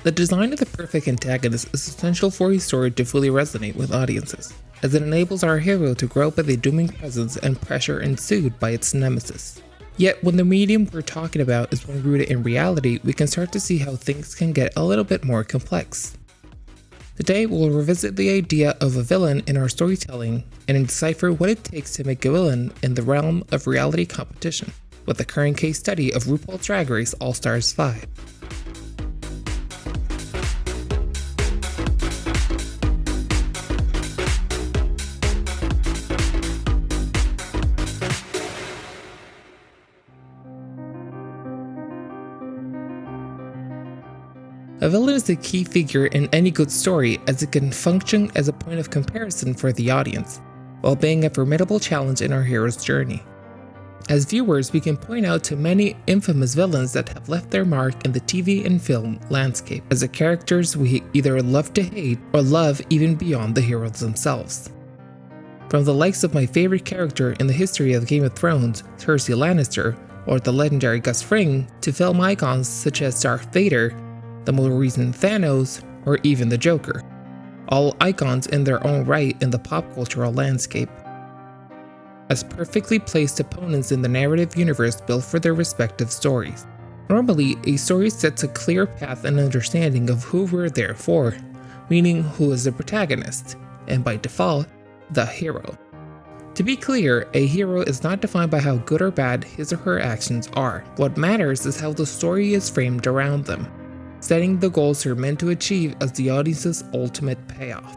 The design of the perfect antagonist is essential for a story to fully resonate with audiences, as it enables our hero to grow up with a dooming presence and pressure ensued by its nemesis. Yet when the medium we're talking about is one rooted in reality, we can start to see how things can get a little bit more complex. Today we'll revisit the idea of a villain in our storytelling and decipher what it takes to make a villain in the realm of reality competition, with the current case study of RuPaul's Drag Race All-Stars 5. A villain is a key figure in any good story, as it can function as a point of comparison for the audience, while being a formidable challenge in our hero's journey. As viewers, we can point out to many infamous villains that have left their mark in the TV and film landscape, as the characters we either love to hate or love even beyond the heroes themselves. From the likes of my favorite character in the history of Game of Thrones, Cersei Lannister, or the legendary Gus Fring, to film icons such as Darth Vader, the more recent Thanos, or even the Joker, all icons in their own right in the pop cultural landscape. As perfectly placed opponents in the narrative universe built for their respective stories. Normally, a story sets a clear path and understanding of who we're there for, meaning who is the protagonist, and by default, the hero. To be clear, a hero is not defined by how good or bad his or her actions are. What matters is how the story is framed around them, setting the goals they're meant to achieve as the audience's ultimate payoff.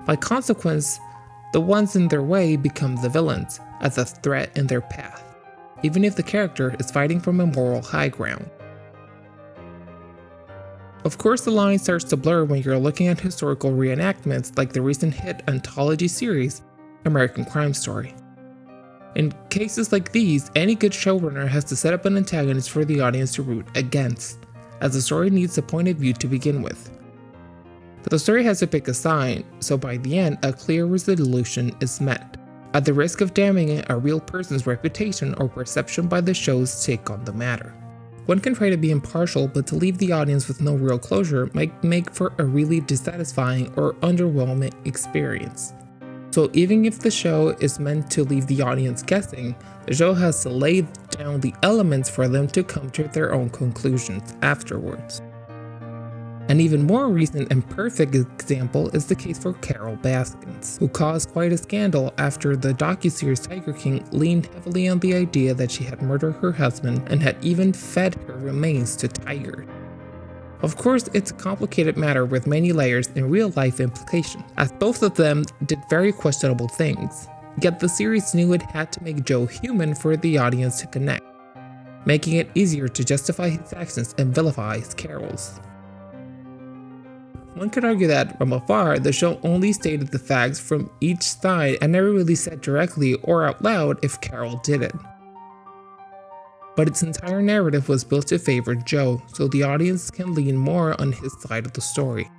By consequence, the ones in their way become the villains, as a threat in their path, even if the character is fighting from a moral high ground. Of course, the line starts to blur when you're looking at historical reenactments like the recent hit anthology series, American Crime Story. In cases like these, any good showrunner has to set up an antagonist for the audience to root against, as the story needs a point of view to begin with. The story has to pick a side, so by the end, a clear resolution is met, at the risk of damaging a real person's reputation or perception by the show's take on the matter. One can try to be impartial, but to leave the audience with no real closure might make for a really dissatisfying or underwhelming experience. So even if the show is meant to leave the audience guessing, the show has to lay down the elements for them to come to their own conclusions afterwards. An even more recent and perfect example is the case for Carole Baskins, who caused quite a scandal after the docuseries Tiger King leaned heavily on the idea that she had murdered her husband and had even fed her remains to Tiger. Of course, it's a complicated matter with many layers and real-life implications, as both of them did very questionable things. Yet the series knew it had to make Joe human for the audience to connect, making it easier to justify his actions and vilify Carole's. One could argue that, from afar, the show only stated the facts from each side and never really said directly or out loud if Carole did it. But its entire narrative was built to favor Joe, so the audience can lean more on his side of the story.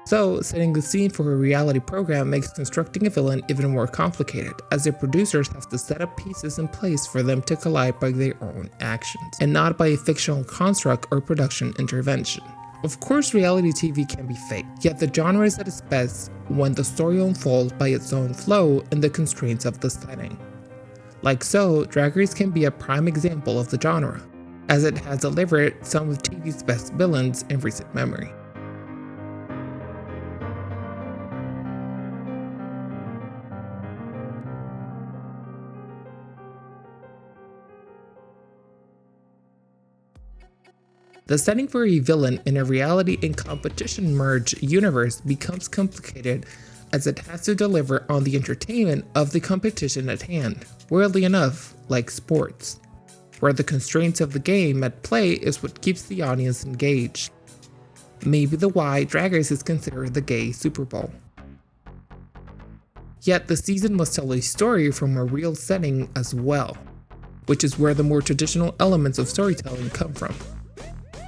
So, setting the scene for a reality program makes constructing a villain even more complicated, as the producers have to set up pieces in place for them to collide by their own actions, and not by a fictional construct or production intervention. Of course, reality TV can be fake, yet the genre is at its best when the story unfolds by its own flow and the constraints of the setting. Like so, Drag Race can be a prime example of the genre, as it has delivered some of TV's best villains in recent memory. The setting for a villain in a reality and competition merged universe becomes complicated, as it has to deliver on the entertainment of the competition at hand, weirdly enough, like sports, where the constraints of the game at play is what keeps the audience engaged. Maybe the why Drag Race is considered the gay Super Bowl. Yet the season must tell a story from a real setting as well, which is where the more traditional elements of storytelling come from.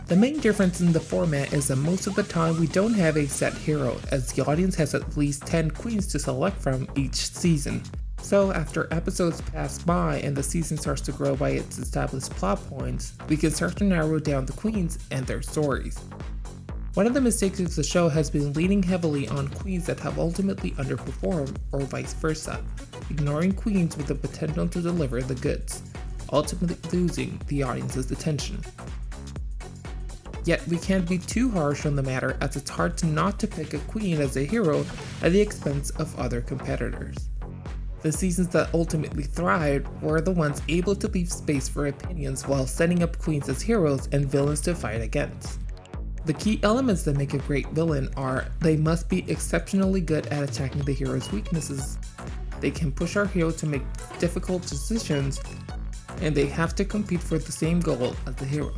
The main difference in the format is that most of the time we don't have a set hero, as the audience has at least 10 queens to select from each season, So after episodes pass by and the season starts to grow by its established plot points, we can start to narrow down the queens and their stories. One of the mistakes of the show has been leaning heavily on queens that have ultimately underperformed, or vice versa, ignoring queens with the potential to deliver the goods, ultimately losing the audience's attention. Yet we can't be too harsh on the matter, as it's hard not to pick a queen as a hero at the expense of other competitors. The seasons that ultimately thrived were the ones able to leave space for opinions while setting up queens as heroes and villains to fight against. The key elements that make a great villain are they must be exceptionally good at attacking the hero's weaknesses, they can push our hero to make difficult decisions, and they have to compete for the same goal as the hero.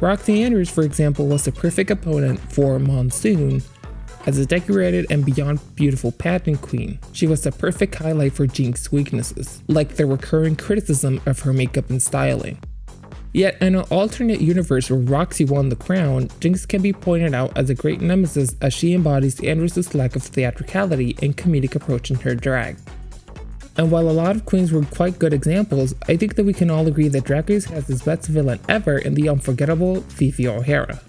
Roxy Andrews, for example, was the perfect opponent for Monsoon. As a decorated and beyond beautiful pageant queen, she was the perfect highlight for Jinx's weaknesses, like the recurring criticism of her makeup and styling. Yet in an alternate universe where Roxy won the crown, Jinx can be pointed out as a great nemesis as she embodies Andrews' lack of theatricality and comedic approach in her drag. And while a lot of queens were quite good examples, I think that we can all agree that Drag Race has its best villain ever in the unforgettable Fifi O'Hara.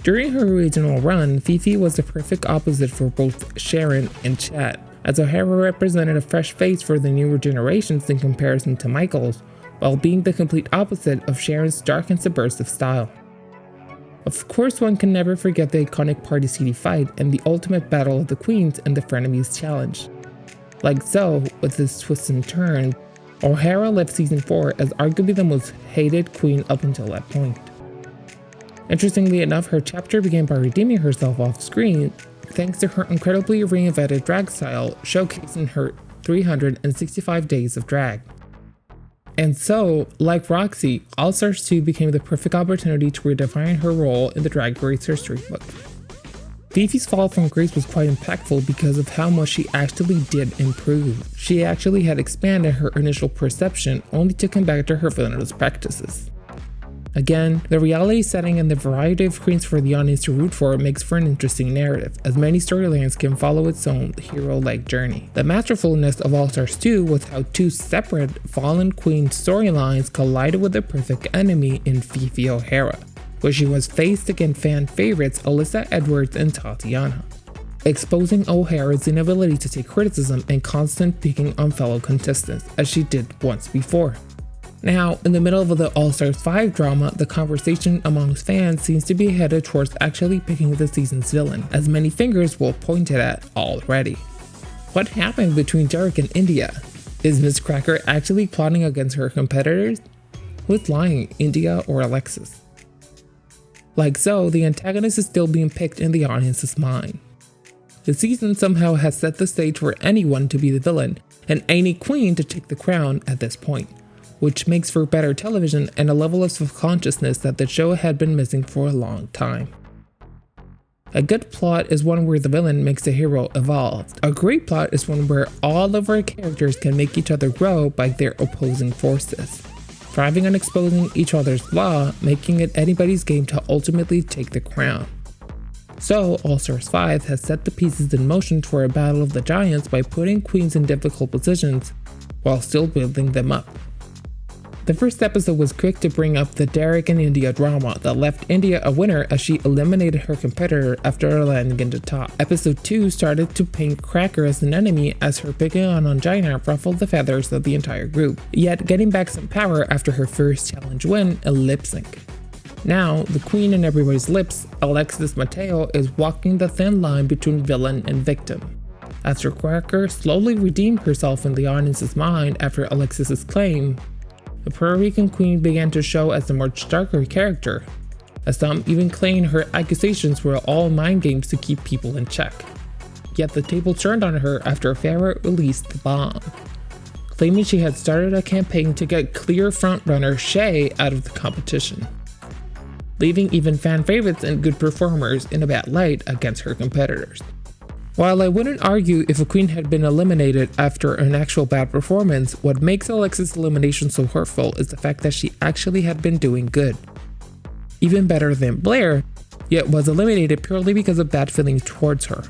During her original run, Fifi was the perfect opposite for both Sharon and Chad, as O'Hara represented a fresh face for the newer generations in comparison to Michael's, while being the complete opposite of Sharon's dark and subversive style. Of course, one can never forget the iconic Party City fight and the ultimate battle of the queens and the frenemies challenge. Like so, with this twist and turn, O'Hara left season 4 as arguably the most hated queen up until that point. Interestingly enough, her chapter began by redeeming herself off screen thanks to her incredibly reinvented drag style, showcasing her 365 days of drag. And so, like Roxy, All Stars 2 became the perfect opportunity to redefine her role in the Drag Race history book. Fifi's fall from grace was quite impactful because of how much she actually did improve. She actually had expanded her initial perception only to come back to her villainous practices. Again, the reality setting and the variety of queens for the audience to root for makes for an interesting narrative, as many storylines can follow its own hero-like journey. The masterfulness of All Stars 2 was how two separate fallen queen storylines collided with the perfect enemy in Fifi O'Hara, where she was faced against fan favorites Alyssa Edwards and Tatiana, exposing O'Hara's inability to take criticism and constant picking on fellow contestants, as she did once before. Now, in the middle of the All Stars 5 drama, the conversation amongst fans seems to be headed towards actually picking the season's villain, as many fingers were pointed at already. What happened between Derek and India? Is Miz Cracker actually plotting against her competitors? Who's lying, India or Alexis? Like so, the antagonist is still being picked in the audience's mind. The season somehow has set the stage for anyone to be the villain, and any queen to take the crown at this point, which makes for better television and a level of self-consciousness that the show had been missing for a long time. A good plot is one where the villain makes the hero evolve. A great plot is one where all of our characters can make each other grow by their opposing forces, thriving on exposing each other's flaw, making it anybody's game to ultimately take the crown. So, All Stars 5 has set the pieces in motion for a battle of the giants by putting queens in difficult positions while still building them up. The first episode was quick to bring up the Derek and India drama that left India a winner as she eliminated her competitor after landing in the top. Episode 2 started to paint Cracker as an enemy as her picking on Angina ruffled the feathers of the entire group, yet getting back some power after her first challenge win, a lip sync. Now, the queen in everybody's lips, Alexis Mateo, is walking the thin line between villain and victim. After Cracker slowly redeemed herself in the audience's mind after Alexis's claim, the Puerto Rican queen began to show as a much darker character, as some even claim her accusations were all mind games to keep people in check. Yet the table turned on her after Farrah released the bomb, claiming she had started a campaign to get clear frontrunner Shay out of the competition, leaving even fan favorites and good performers in a bad light against her competitors. While I wouldn't argue if a queen had been eliminated after an actual bad performance, what makes Alexis' elimination so hurtful is the fact that she actually had been doing good, even better than Blair, yet was eliminated purely because of bad feelings towards her.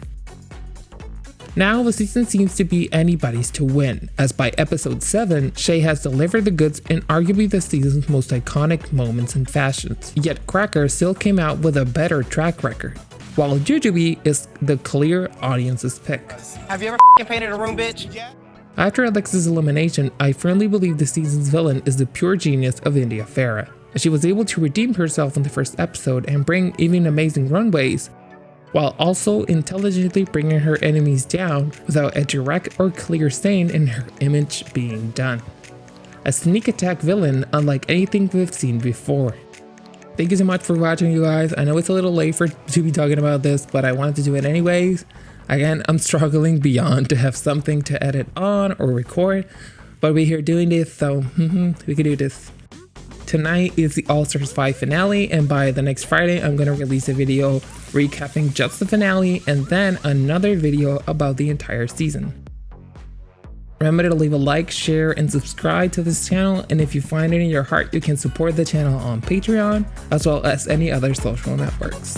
Now the season seems to be anybody's to win, as by episode 7, Shay has delivered the goods in arguably the season's most iconic moments and fashions. Yet Cracker still came out with a better track record, while Jujubee is the clear audience's pick. Have you ever painted a room, bitch? After Alexis' elimination, I firmly believe the season's villain is the pure genius of India Farah. She was able to redeem herself in the first episode and bring even amazing runways, while also intelligently bringing her enemies down without a direct or clear stain in her image being done. A sneak attack villain unlike anything we've seen before. Thank you so much for watching, you guys. I know it's a little late to be talking about this, but I wanted to do it anyways. Again, I'm struggling beyond to have something to edit on or record, but we're here doing this, so we can do this. Tonight is the All-Stars 5 finale, and by the next Friday, I'm going to release a video recapping just the finale and then another video about the entire season. Remember to leave a like, share, and subscribe to this channel, and if you find it in your heart, you can support the channel on Patreon as well as any other social networks.